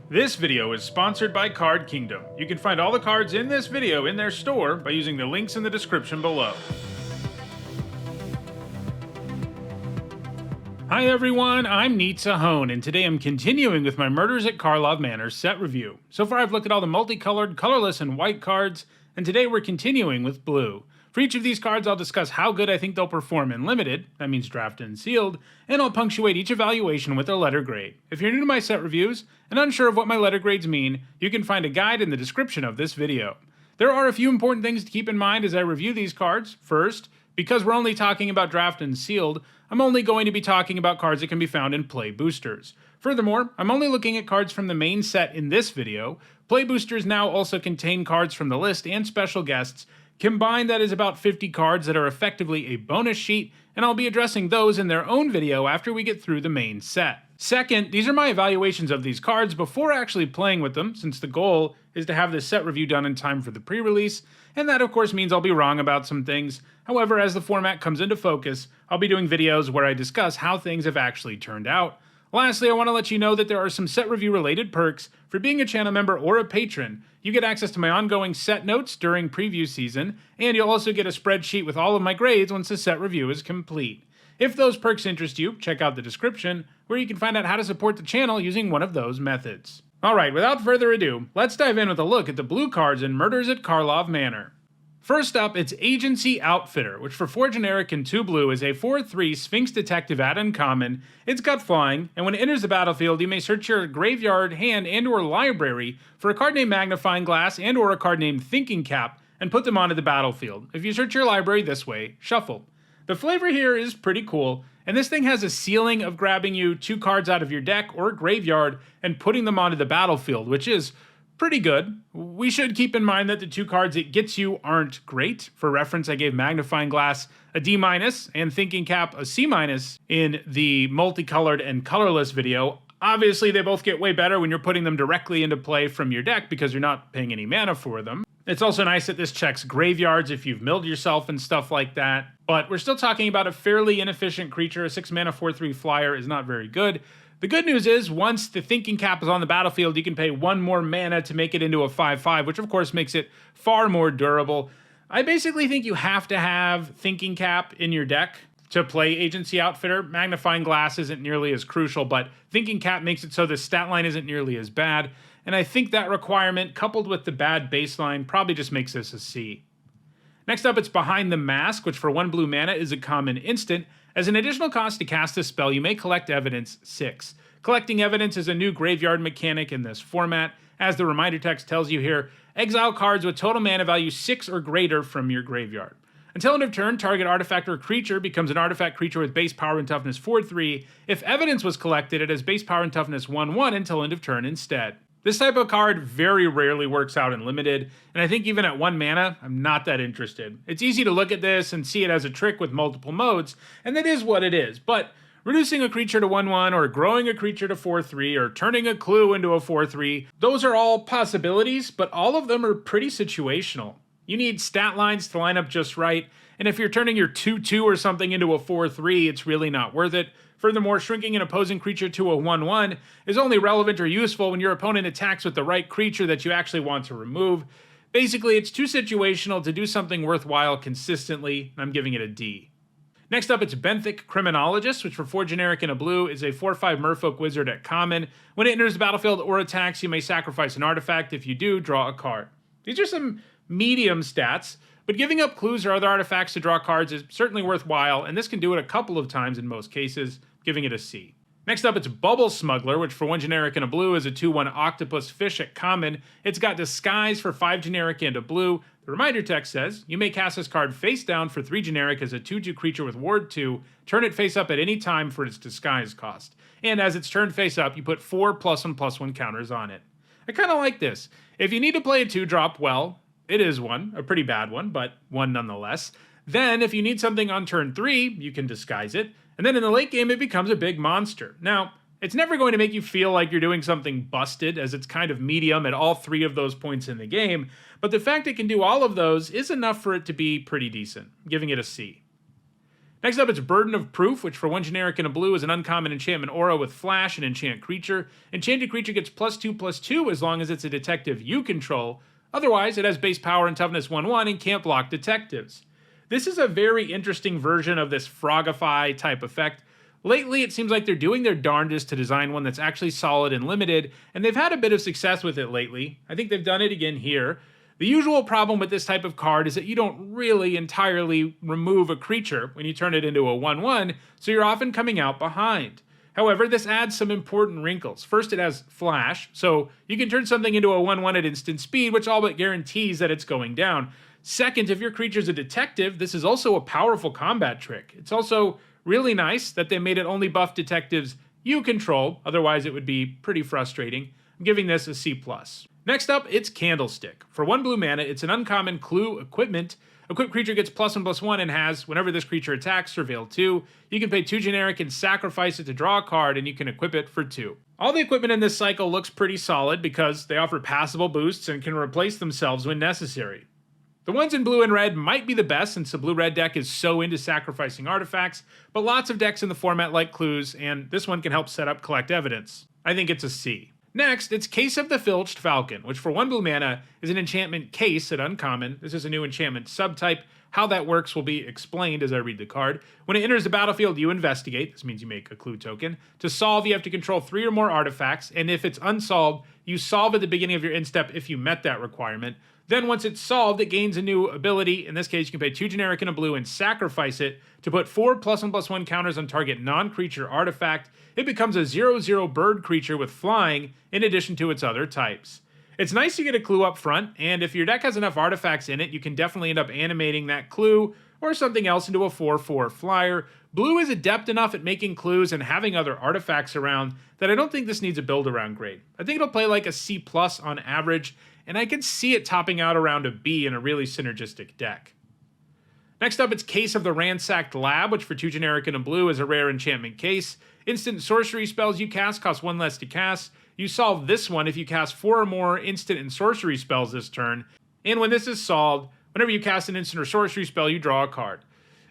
This video is sponsored by Card Kingdom. You can find all the cards in this video in their store by using the links in the description below. Hi everyone, I'm Hone, and today I'm continuing with my Murders at Karlov Manor set review. So far I've looked at all the multicolored, colorless, and white cards, and today we're continuing with blue. For each of these cards, I'll discuss how good I think they'll perform in Limited, that means drafted and sealed, and I'll punctuate each evaluation with a letter grade. If you're new to my set reviews and unsure of what my letter grades mean, you can find a guide in the description of this video. There are a few important things to keep in mind as I review these cards. First, because we're only talking about drafted and sealed, I'm only going to be talking about cards that can be found in play boosters. Furthermore, I'm only looking at cards from the main set in this video. Play boosters now also contain cards from the list and special guests. Combined, that is about 50 cards that are effectively a bonus sheet, and I'll be addressing those in their own video after we get through the main set. Second, these are my evaluations of these cards before actually playing with them, since the goal is to have this set review done in time for the pre-release, and that of course means I'll be wrong about some things. However, as the format comes into focus, I'll be doing videos where I discuss how things have actually turned out. Lastly, I want to let you know that there are some set review related perks for being a channel member or a patron. You get access to my ongoing set notes during preview season, and you'll also get a spreadsheet with all of my grades once the set review is complete. If those perks interest you, check out the description, where you can find out how to support the channel using one of those methods. Alright, without further ado, let's dive in with a look at the blue cards in Murders at Karlov Manor. First up, it's Agency Outfitter, which for 4 generic and 2 blue is a 4/3 Sphinx Detective at uncommon. It's got flying, and when it enters the battlefield, you may search your graveyard, hand, and or library for a card named Magnifying Glass and or a card named Thinking Cap, and put them onto the battlefield. If you search your library this way, shuffle. The flavor here is pretty cool, and this thing has a ceiling of grabbing you 2 cards out of your deck or graveyard and putting them onto the battlefield, which is pretty good. We should keep in mind that the 2 cards it gets you aren't great. For reference, I gave Magnifying Glass a D- and Thinking Cap a C- in the multicolored and colorless video. Obviously, they both get way better when you're putting them directly into play from your deck because you're not paying any mana for them. It's also nice that this checks graveyards if you've milled yourself and stuff like that, but we're still talking about a fairly inefficient creature. A 6 mana 4/3 flyer is not very good. The good news is, once the Thinking Cap is on the battlefield, you can pay 1 more mana to make it into a 5/5, which of course makes it far more durable. I basically think you have to have Thinking Cap in your deck to play Agency Outfitter. Magnifying Glass isn't nearly as crucial, but Thinking Cap makes it so the stat line isn't nearly as bad, and I think that requirement, coupled with the bad baseline, probably just makes this a C. Next up, it's Behind the Mask, which for 1 blue mana is a common instant. As an additional cost to cast this spell, you may collect evidence 6. Collecting evidence is a new graveyard mechanic in this format. As the reminder text tells you here, exile cards with total mana value 6 or greater from your graveyard. Until end of turn, target artifact or creature becomes an artifact creature with base power and toughness 4/3. If evidence was collected, it has base power and toughness 1/1 until end of turn instead. This type of card very rarely works out in Limited, and I think even at 1 mana, I'm not that interested. It's easy to look at this and see it as a trick with multiple modes, and that is what it is, but reducing a creature to 1/1, or growing a creature to 4/3, or turning a clue into a 4/3, those are all possibilities, but all of them are pretty situational. You need stat lines to line up just right, and if you're turning your 2/2 or something into a 4/3, it's really not worth it. Furthermore, shrinking an opposing creature to a 1/1 is only relevant or useful when your opponent attacks with the right creature that you actually want to remove. Basically, it's too situational to do something worthwhile consistently, and I'm giving it a D. Next up, it's Benthic Criminologist, which for 4 generic and a blue is a 4/5 Merfolk Wizard at common. When it enters the battlefield or attacks, you may sacrifice an artifact. If you do, draw a card. These are some medium stats, but giving up clues or other artifacts to draw cards is certainly worthwhile, and this can do it a couple of times in most cases, giving it a C. Next up, it's Bubble Smuggler, which for 1 generic and a blue is a 2/1 Octopus Fish at common. It's got Disguise for 5 generic and a blue. The reminder text says, you may cast this card face down for 3 generic as a 2/2 creature with Ward 2, turn it face up at any time for its Disguise cost. And as it's turned face up, you put 4 +1/+1 counters on it. I kind of like this. If you need to play a 2-drop, well, it is one, a pretty bad one, but one nonetheless. Then, if you need something on turn 3, you can disguise it, and then in the late game it becomes a big monster. Now, it's never going to make you feel like you're doing something busted, as it's kind of medium at all 3 of those points in the game, but the fact it can do all of those is enough for it to be pretty decent, giving it a C. Next up, it's Burden of Proof, which for 1 generic and a blue is an uncommon enchantment aura with flash and enchant creature. Enchanted creature gets +2/+2 as long as it's a detective you control. Otherwise, it has base power and toughness 1/1 and can't block detectives. This is a very interesting version of this Frogify type effect. Lately, it seems like they're doing their darndest to design one that's actually solid and limited, and they've had a bit of success with it lately. I think they've done it again here. The usual problem with this type of card is that you don't really entirely remove a creature when you turn it into a 1/1, so you're often coming out behind. However, this adds some important wrinkles. First, it has flash, so you can turn something into a 1/1 at instant speed, which all but guarantees that it's going down. Second, if your creature's a detective, this is also a powerful combat trick. It's also really nice that they made it only buff detectives you control, otherwise it would be pretty frustrating. I'm giving this a C+. Next up, it's Candlestick. For 1 blue mana, it's an uncommon clue equipment. Equipped creature gets +1/+1 and has, whenever this creature attacks, Surveil 2. You can pay 2 generic and sacrifice it to draw a card, and you can equip it for 2. All the equipment in this cycle looks pretty solid because they offer passable boosts and can replace themselves when necessary. The ones in blue and red might be the best since the blue-red deck is so into sacrificing artifacts, but lots of decks in the format like clues, and this one can help set up collect evidence. I think it's a C. Next, it's Case of the Filched Falcon, which for 1 blue mana is an enchantment case at uncommon. This is a new enchantment subtype. How that works will be explained as I read the card. When it enters the battlefield, you investigate. This means you make a clue token. To solve, you have to control 3 or more artifacts, and if it's unsolved, you solve at the beginning of your end step if you met that requirement. Then once it's solved, it gains a new ability. In this case, you can pay 2 generic and a blue and sacrifice it to put 4 +1/+1 counters on target non-creature artifact. It becomes a 0/0 bird creature with flying in addition to its other types. It's nice to get a clue up front, and if your deck has enough artifacts in it, you can definitely end up animating that clue or something else into a 4/4 flyer. Blue is adept enough at making clues and having other artifacts around that I don't think this needs a build around grade. I think it'll play like a C+ on average, and I can see it topping out around a B in a really synergistic deck. Next up, it's Case of the Ransacked Lab, which for 2 generic and a blue is a rare enchantment case. Instant sorcery spells you cast cost 1 less to cast. You solve this one if you cast 4 or more instant and sorcery spells this turn, and when this is solved, whenever you cast an instant or sorcery spell, you draw a card.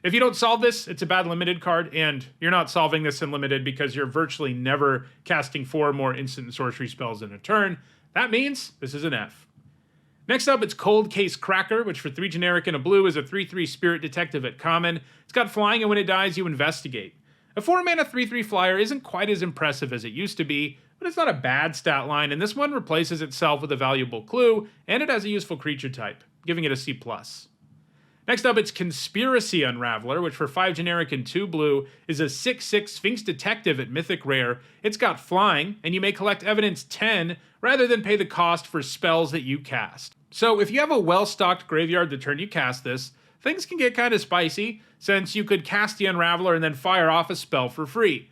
If you don't solve this, it's a bad limited card, and you're not solving this in limited because you're virtually never casting 4 or more instant and sorcery spells in a turn. That means this is an F. Next up, it's Cold Case Cracker, which for 3 generic and a blue is a 3/3 spirit detective at common. It's got flying, and when it dies, you investigate. A 4 mana 3/3 flyer isn't quite as impressive as it used to be, but it's not a bad stat line, and this one replaces itself with a valuable clue, and it has a useful creature type, giving it a C+. Next up, it's Conspiracy Unraveler, which for 5 generic and 2 blue is a 6/6 Sphinx Detective at Mythic Rare. It's got flying, and you may collect evidence 10 rather than pay the cost for spells that you cast. So if you have a well-stocked graveyard the turn you cast this, things can get kind of spicy, since you could cast the Unraveler and then fire off a spell for free.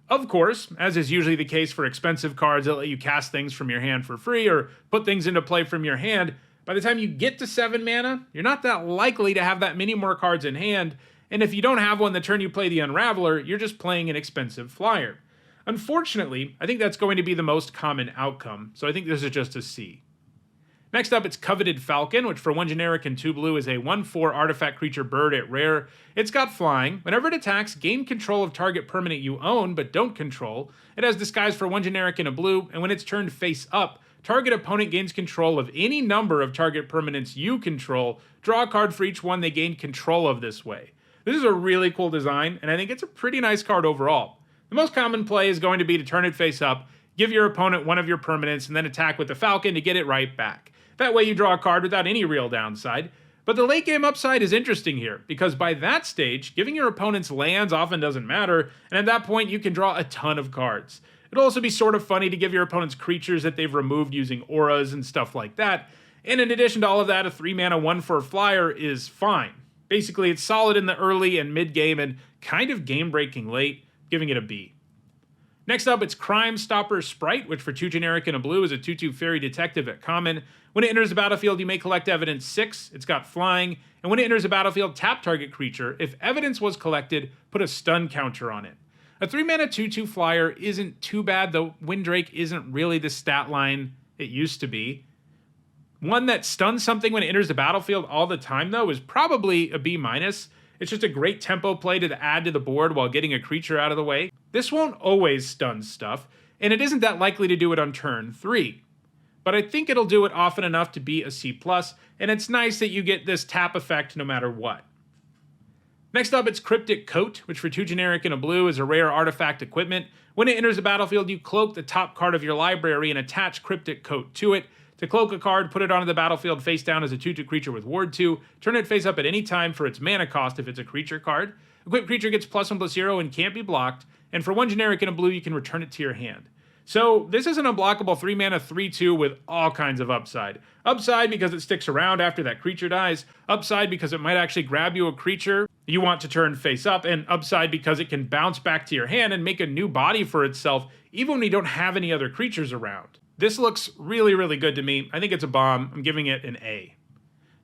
Of course, as is usually the case for expensive cards that let you cast things from your hand for free or put things into play from your hand, by the time you get to 7 mana, you're not that likely to have that many more cards in hand, and if you don't have one the turn you play the Unraveler, you're just playing an expensive flyer. Unfortunately, I think that's going to be the most common outcome, so I think this is just a C. Next up, it's Coveted Falcon, which for 1 generic and 2 blue is a 1/4 artifact creature bird at rare. It's got flying. Whenever it attacks, gain control of target permanent you own but don't control. It has disguise for 1 generic and a blue, and when it's turned face up, target opponent gains control of any number of target permanents you control. Draw a card for each one they gain control of this way. This is a really cool design, and I think it's a pretty nice card overall. The most common play is going to be to turn it face up, give your opponent one of your permanents, and then attack with the Falcon to get it right back. That way you draw a card without any real downside. But the late game upside is interesting here, because by that stage, giving your opponent's lands often doesn't matter, and at that point you can draw a ton of cards. It'll also be sort of funny to give your opponents creatures that they've removed using auras and stuff like that, and in addition to all of that, a 3 mana 1/4 flyer is fine. Basically, it's solid in the early and mid game and kind of game-breaking late, giving it a B. Next up, it's Crime Stopper Sprite, which for 2 generic and a blue is a 2/2 fairy detective at common. When it enters the battlefield, you may collect evidence 6. It's got flying, and when it enters the battlefield, tap target creature. If evidence was collected, put a stun counter on it. A 3 mana 2/2 flyer isn't too bad, though Windrake isn't really the stat line it used to be. One that stuns something when it enters the battlefield all the time, though, is probably a B-. It's just a great tempo play to add to the board while getting a creature out of the way. This won't always stun stuff, and it isn't that likely to do it on turn 3. But I think it'll do it often enough to be a C+, and it's nice that you get this tap effect no matter what. Next up, it's Cryptic Coat, which for 2 generic and a blue is a rare artifact equipment. When it enters the battlefield, you cloak the top card of your library and attach Cryptic Coat to it. To cloak a card, put it onto the battlefield face down as a 2/2 creature with Ward 2. Turn it face up at any time for its mana cost if it's a creature card. Equipped creature gets +1/+0 and can't be blocked. And for 1 generic and a blue, you can return it to your hand. So this is an unblockable 3 mana 3/2 with all kinds of upside. Upside because it sticks around after that creature dies. Upside because it might actually grab you a creature you want to turn face up. And upside because it can bounce back to your hand and make a new body for itself even when you don't have any other creatures around. This looks really, really good to me. I think it's a bomb. I'm giving it an A.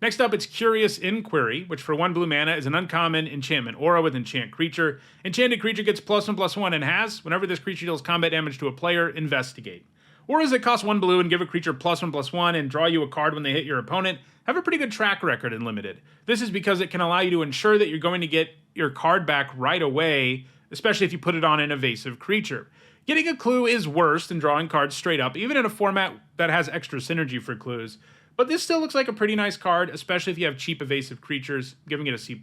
Next up, it's Curious Inquiry, which for 1 blue mana is an uncommon enchantment aura with enchant creature. Enchanted creature gets +1/+1 and has, whenever this creature deals combat damage to a player, investigate. Auras that cost 1 blue and give a creature +1/+1 and draw you a card when they hit your opponent have a pretty good track record in Limited. This is because it can allow you to ensure that you're going to get your card back right away, especially if you put it on an evasive creature. Getting a clue is worse than drawing cards straight up, even in a format that has extra synergy for clues. But this still looks like a pretty nice card, especially if you have cheap evasive creatures, giving it a C+.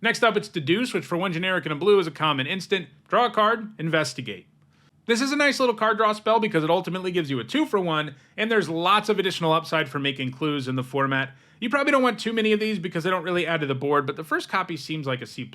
Next up, it's Deduce, which for 1 generic and a blue is a common instant. Draw a card, investigate. This is a nice little card draw spell because it ultimately gives you a 2-for-1, and there's lots of additional upside for making clues in the format. You probably don't want too many of these because they don't really add to the board, but the first copy seems like a C+.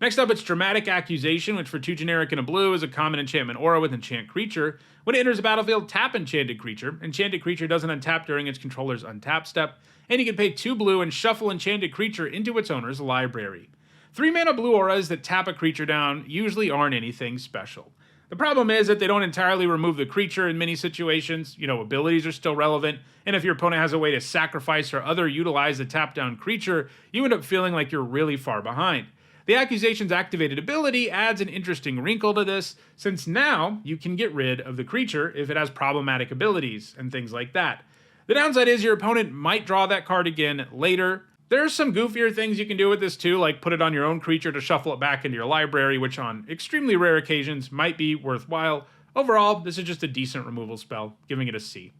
Next up, it's Dramatic Accusation, which for 2 generic and a blue is a common enchantment aura with enchant creature. When it enters the battlefield, tap enchanted creature. Enchanted creature doesn't untap during its controller's untap step, and you can pay 2 blue and shuffle enchanted creature into its owner's library. 3 mana blue auras that tap a creature down usually aren't anything special. The problem is that they don't entirely remove the creature in many situations. Abilities are still relevant, and if your opponent has a way to sacrifice or other utilize the tap down creature, you end up feeling like you're really far behind. The Accusation's activated ability adds an interesting wrinkle to this, since now you can get rid of the creature if it has problematic abilities and things like that. The downside is your opponent might draw that card again later. There are some goofier things you can do with this too, like put it on your own creature to shuffle it back into your library, which on extremely rare occasions might be worthwhile. Overall, this is just a decent removal spell, giving it a C.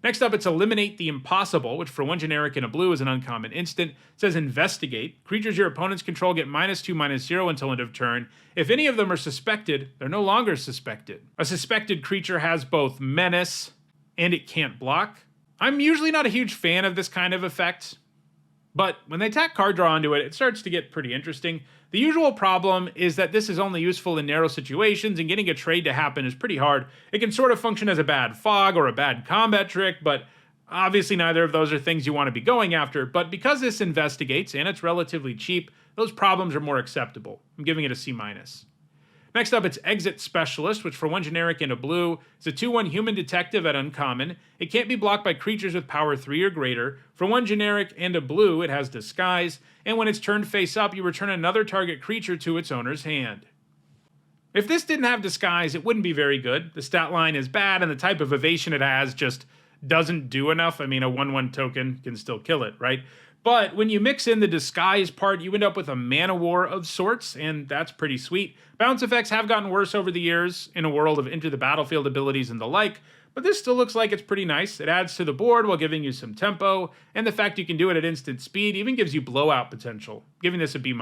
Next up, it's Eliminate the Impossible, which for 1 generic and a blue is an uncommon instant. It says Investigate. Creatures your opponents control get -2/-0 until end of turn. If any of them are suspected, they're no longer suspected. A suspected creature has both menace and it can't block. I'm usually not a huge fan of this kind of effect, but when they tack card draw onto it, it starts to get pretty interesting. The usual problem is that this is only useful in narrow situations, and getting a trade to happen is pretty hard. It can sort of function as a bad fog or a bad combat trick, but obviously neither of those are things you want to be going after. But because this investigates, and it's relatively cheap, those problems are more acceptable. I'm giving it a C-. Next up, it's Exit Specialist, which for 1 generic and a blue is a 2/1 human detective at uncommon. It can't be blocked by creatures with power 3 or greater. For 1 generic and a blue, it has Disguise, and when it's turned face up, you return another target creature to its owner's hand. If this didn't have Disguise, it wouldn't be very good. The stat line is bad, and the type of evasion it has just doesn't do enough. I mean, a 1/1 token can still kill it, right? But when you mix in the Disguise part, you end up with a mana war of sorts, and that's pretty sweet. Bounce effects have gotten worse over the years in a world of Enter the Battlefield abilities and the like, but this still looks like it's pretty nice. It adds to the board while giving you some tempo, and the fact you can do it at instant speed even gives you blowout potential, giving this a B-.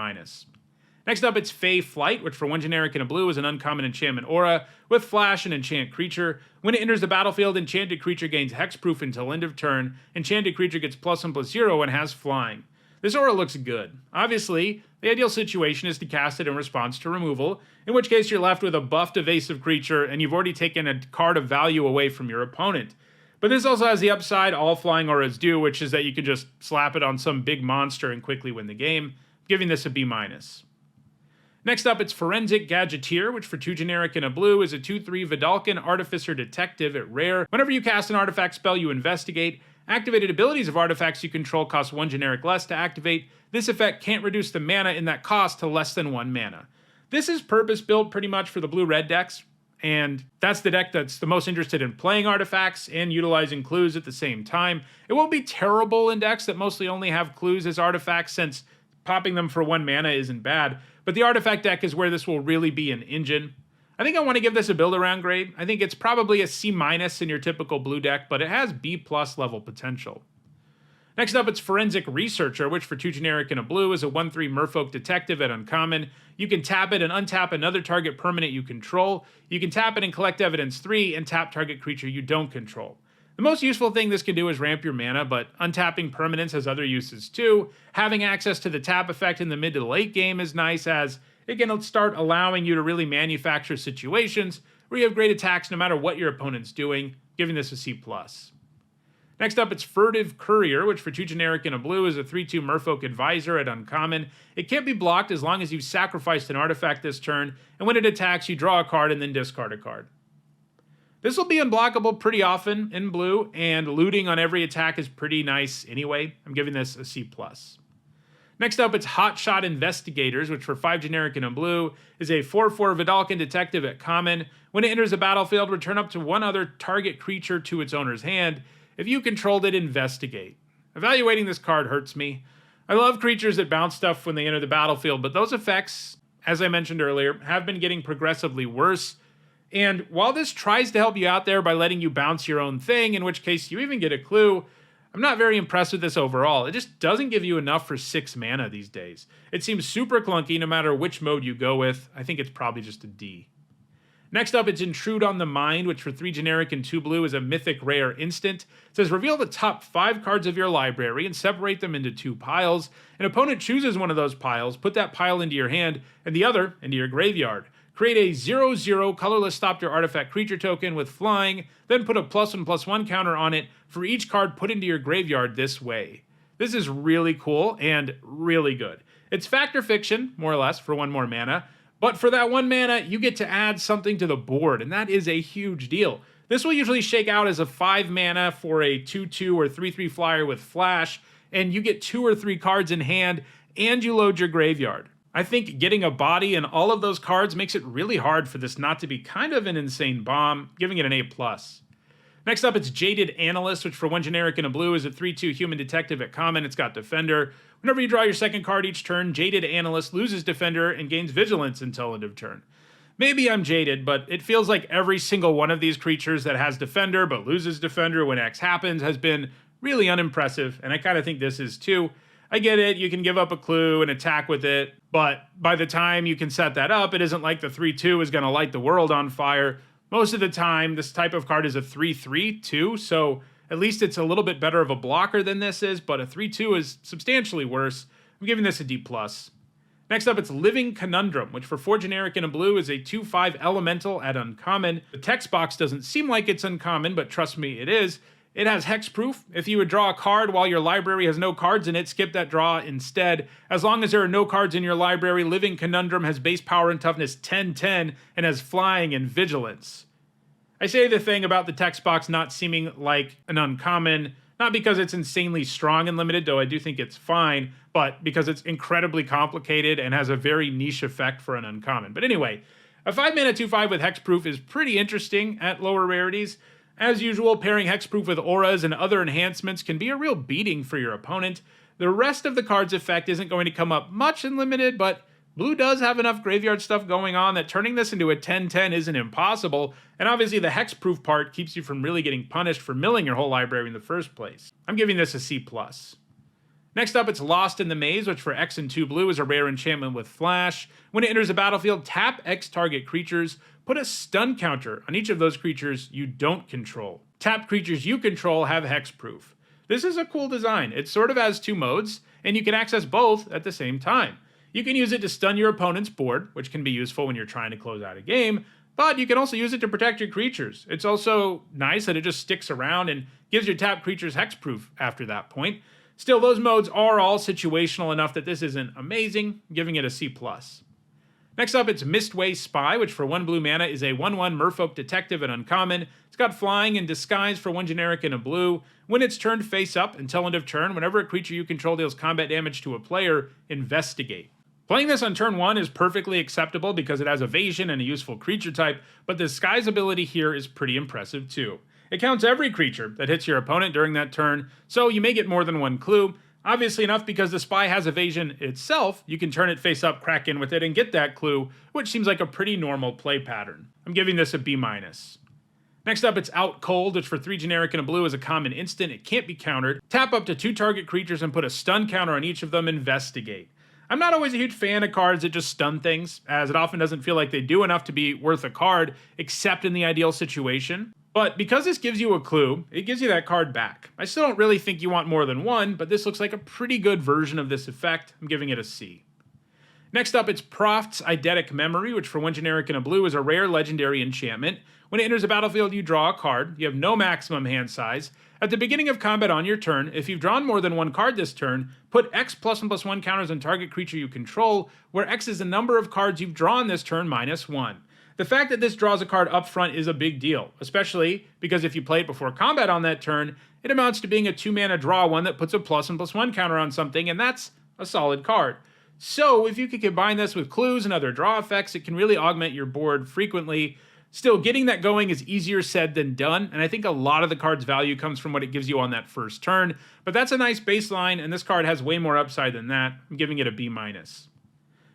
Next up, it's Fayflight, which for 1 generic and a blue is an uncommon enchantment aura with flash and enchant creature. When it enters the battlefield, enchanted creature gains hexproof until end of turn. Enchanted creature gets +1/+0 and has flying. This aura looks good. Obviously, the ideal situation is to cast it in response to removal, in which case you're left with a buffed evasive creature and you've already taken a card of value away from your opponent. But this also has the upside all flying auras do, which is that you can just slap it on some big monster and quickly win the game, giving this a B-. Next up, it's Forensic Gadgeteer, which for 2 generic and a blue is a 2/3 Vidalcan Artificer Detective at rare. Whenever you cast an artifact spell, you investigate. Activated abilities of artifacts you control cost 1 generic less to activate. This effect can't reduce the mana in that cost to less than 1 mana. This is purpose-built pretty much for the blue-red decks, and that's the deck that's the most interested in playing artifacts and utilizing clues at the same time. It won't be terrible in decks that mostly only have clues as artifacts, since popping them for 1 mana isn't bad, but the artifact deck is where this will really be an engine. I think I want to give this a build-around grade. I think it's probably a C- in your typical blue deck, but it has B+ level potential. Next up, it's Forensic Researcher, which for 2 generic and a blue is a 1/3 Merfolk Detective at uncommon. You can tap it and untap another target permanent you control. You can tap it and collect evidence 3 and tap target creature you don't control. The most useful thing this can do is ramp your mana, but untapping permanents has other uses too. Having access to the tap effect in the mid to late game is nice, as it can start allowing you to really manufacture situations where you have great attacks no matter what your opponent's doing, giving this a C+. Next up, it's Furtive Courier, which for 2 generic and a blue is a 3/2 Merfolk Advisor at uncommon. It can't be blocked as long as you've sacrificed an artifact this turn, and when it attacks, you draw a card and then discard a card. This will be unblockable pretty often in blue, and looting on every attack is pretty nice anyway. I'm giving this a C+. Next up, it's Hotshot Investigators, which for 5 generic and a blue is a 4/4 Vidalcan Detective at common. When it enters the battlefield, return up to 1 other target creature to its owner's hand. If you controlled it, investigate. Evaluating this card hurts me. I love creatures that bounce stuff when they enter the battlefield, but those effects, as I mentioned earlier, have been getting progressively worse. And while this tries to help you out there by letting you bounce your own thing, in which case you even get a clue, I'm not very impressed with this overall. It just doesn't give you enough for 6 mana these days. It seems super clunky no matter which mode you go with. I think it's probably just a D. Next up, it's Intrude on the Mind, which for 3 generic and 2 blue is a mythic rare instant. It says reveal the top 5 cards of your library and separate them into 2 piles. An opponent chooses one of those piles, put that pile into your hand, and the other into your graveyard. Create a 0/0 colorless stop your artifact creature token with flying, then put a +1/+1 counter on it for each card put into your graveyard this way. This is really cool and really good. It's fact or fiction, more or less, for 1 more mana. But for that 1 mana, you get to add something to the board, and that is a huge deal. This will usually shake out as a 5 mana for a 2/2 or 3/3 flyer with flash, and you get 2 or 3 cards in hand, and you load your graveyard. I think getting a body in all of those cards makes it really hard for this not to be kind of an insane bomb, giving it an A+. Next up, it's Jaded Analyst, which for 1 generic and a blue is a 3/2 Human Detective at common. It's got Defender. Whenever you draw your second card each turn, Jaded Analyst loses Defender and gains Vigilance until end of turn. Maybe I'm jaded, but it feels like every single one of these creatures that has Defender but loses Defender when X happens has been really unimpressive, and I kind of think this is too. I get it, you can give up a clue and attack with it, but by the time you can set that up, it isn't like the 3/2 is going to light the world on fire. Most of the time, this type of card is a 3/3 too, so at least it's a little bit better of a blocker than this is, but a 3/2 is substantially worse. I'm giving this a D+. Next up, it's Living Conundrum, which for 4 generic and a blue is a 2/5 elemental at uncommon. The text box doesn't seem like it's uncommon, but trust me, it is. It has hexproof. If you would draw a card while your library has no cards in it, skip that draw instead. As long as there are no cards in your library, Living Conundrum has base power and toughness 10/10 and has flying and vigilance. I say the thing about the text box not seeming like an uncommon, not because it's insanely strong and limited, though I do think it's fine, but because it's incredibly complicated and has a very niche effect for an uncommon. But anyway, a 5 mana 2/5 with hexproof is pretty interesting at lower rarities. As usual, pairing hexproof with auras and other enhancements can be a real beating for your opponent. The rest of the card's effect isn't going to come up much in limited, but blue does have enough graveyard stuff going on that turning this into a 10/10 isn't impossible, and obviously the hexproof part keeps you from really getting punished for milling your whole library in the first place. I'm giving this a C+. Next up, it's Lost in the Maze, which for X and 2 blue is a rare enchantment with flash. When it enters the battlefield, tap X target creatures, put a stun counter on each of those creatures you don't control. Tapped creatures you control have hexproof. This is a cool design. It sort of has 2 modes, and you can access both at the same time. You can use it to stun your opponent's board, which can be useful when you're trying to close out a game, but you can also use it to protect your creatures. It's also nice that it just sticks around and gives your tapped creatures hexproof after that point. Still, those modes are all situational enough that this isn't amazing, giving it a C+. Next up, it's Mistway Spy, which for 1 blue mana is a 1/1 Merfolk Detective at uncommon. It's got flying and disguise for 1 generic and a blue. When it's turned face up until end of turn, whenever a creature you control deals combat damage to a player, investigate. Playing this on turn 1 is perfectly acceptable because it has evasion and a useful creature type, but the disguise ability here is pretty impressive too. It counts every creature that hits your opponent during that turn, so you may get more than 1 clue. Obviously enough, because the spy has evasion itself, you can turn it face up, crack in with it, and get that clue, which seems like a pretty normal play pattern. I'm giving this a B-. Next up, it's Out Cold, which for 3 generic and a blue is a common instant. It can't be countered. Tap up to 2 target creatures and put a stun counter on each of them. Investigate. I'm not always a huge fan of cards that just stun things, as it often doesn't feel like they do enough to be worth a card, except in the ideal situation. But because this gives you a clue, it gives you that card back. I still don't really think you want more than one, but this looks like a pretty good version of this effect. I'm giving it a C. Next up, it's Proft's Eidetic Memory, which for 1 generic and a blue is a rare legendary enchantment. When it enters a battlefield, you draw a card. You have no maximum hand size. At the beginning of combat on your turn, if you've drawn more than one card this turn, put X +1/+1 counters on target creature you control, where X is the number of cards you've drawn this turn -1. The fact that this draws a card up front is a big deal, especially because if you play it before combat on that turn, it amounts to being a 2-mana draw one that puts a +1/+1 counter on something, and that's a solid card. So if you could combine this with clues and other draw effects, it can really augment your board frequently. Still, getting that going is easier said than done, and I think a lot of the card's value comes from what it gives you on that first turn, but that's a nice baseline, and this card has way more upside than that. I'm giving it a B-.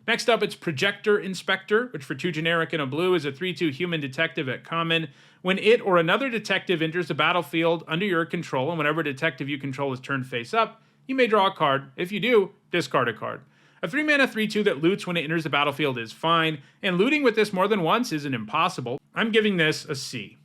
Next up, it's Projector Inspector, which for 2 generic and a blue is a 3/2 human detective at common. When it or another detective enters the battlefield under your control, and whenever detective you control is turned face up, you may draw a card. If you do, discard a card. A 3-mana 3/2 that loots when it enters the battlefield is fine, and looting with this more than once isn't impossible. I'm giving this a C.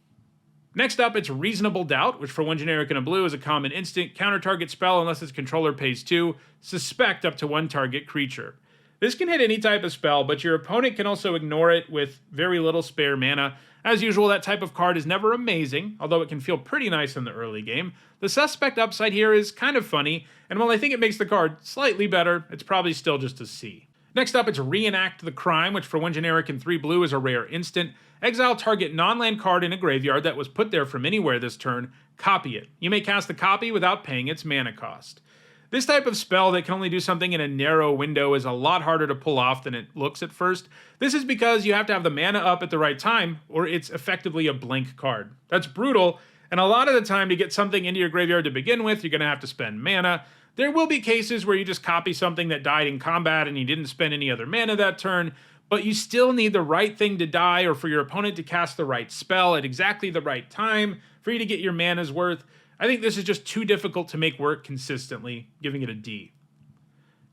Next up, it's Reasonable Doubt, which for 1 generic and a blue is a common instant. Counter target spell unless its controller pays 2. Suspect up to 1 target creature. This can hit any type of spell, but your opponent can also ignore it with very little spare mana. As usual, that type of card is never amazing, although it can feel pretty nice in the early game. The suspect upside here is kind of funny, and while I think it makes the card slightly better, it's probably still just a C. Next up, it's Reenact the Crime, which for 1 generic and 3 blue is a rare instant. Exile target non-land card in a graveyard that was put there from anywhere this turn. Copy it. You may cast the copy without paying its mana cost. This type of spell that can only do something in a narrow window is a lot harder to pull off than it looks at first. This is because you have to have the mana up at the right time, or it's effectively a blank card. That's brutal, and a lot of the time to get something into your graveyard to begin with, you're going to have to spend mana. There will be cases where you just copy something that died in combat and you didn't spend any other mana that turn, but you still need the right thing to die or for your opponent to cast the right spell at exactly the right time for you to get your mana's worth. I think this is just too difficult to make work consistently, giving it a D.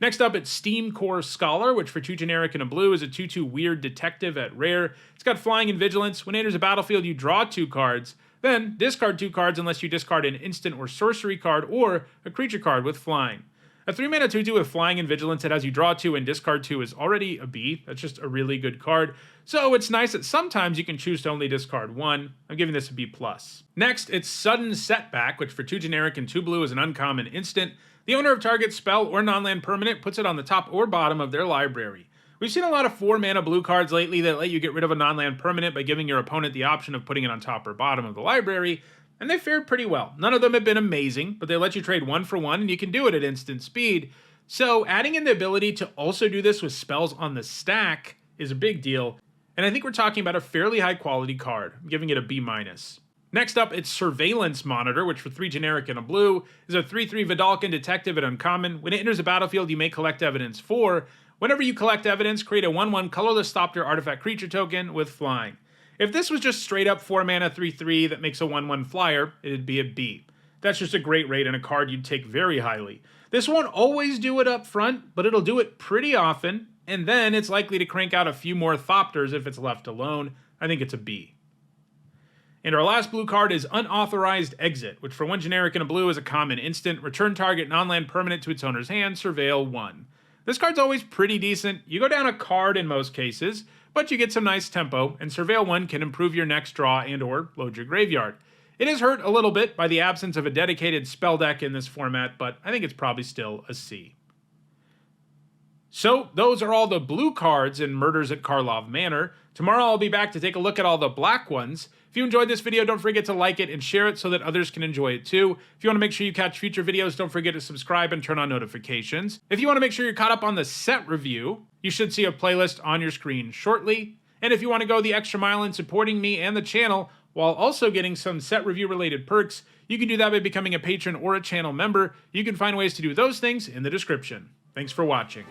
Next up, it's Steam Core Scholar, which for 2 generic and a blue is a 2/2 weird detective at rare. It's got flying and vigilance. When it enters a battlefield, you draw 2 cards, then discard 2 cards unless you discard an instant or sorcery card or a creature card with flying. A 3-mana 2/2 with flying and vigilance that has you draw 2 and discard 2 is already a B. That's just a really good card. So it's nice that sometimes you can choose to only discard 1. I'm giving this a B+. Next, it's Sudden Setback, which for 2 generic and 2 blue is an uncommon instant. The owner of target spell or non-land permanent puts it on the top or bottom of their library. We've seen a lot of 4-mana blue cards lately that let you get rid of a non-land permanent by giving your opponent the option of putting it on top or bottom of the library, and they fared pretty well. None of them have been amazing, but they let you trade 1 for 1, and you can do it at instant speed. So adding in the ability to also do this with spells on the stack is a big deal, and I think we're talking about a fairly high quality card. I'm giving it a B-. Next up, it's Surveillance Monitor, which for 3 generic and a blue is a 3/3 Vidalcan detective at uncommon. When it enters a battlefield, you may collect evidence 4. Whenever you collect evidence, create a 1/1 colorless Thopter artifact creature token with flying. If this was just straight up 4-mana 3/3 that makes a 1/1 flyer, it'd be a B. That's just a great rate and a card you'd take very highly. This won't always do it up front, but it'll do it pretty often, and then it's likely to crank out a few more Thopters if it's left alone. I think it's a B. And our last blue card is Unauthorized Exit, which for 1 generic and a blue is a common instant. Return target non-land permanent to its owner's hand, surveil 1. This card's always pretty decent. You go down a card in most cases, but you get some nice tempo, and surveil 1 can improve your next draw and or load your graveyard. It is hurt a little bit by the absence of a dedicated spell deck in this format, but I think it's probably still a C. So those are all the blue cards in Murders at Karlov Manor. Tomorrow I'll be back to take a look at all the black ones. If you enjoyed this video, don't forget to like it and share it so that others can enjoy it too. If you want to make sure you catch future videos, don't forget to subscribe and turn on notifications. If you want to make sure you're caught up on the set review, you should see a playlist on your screen shortly. And if you want to go the extra mile in supporting me and the channel, while also getting some set review related perks. You can do that by becoming a patron or a channel member. You can find ways to do those things in the description. Thanks for watching.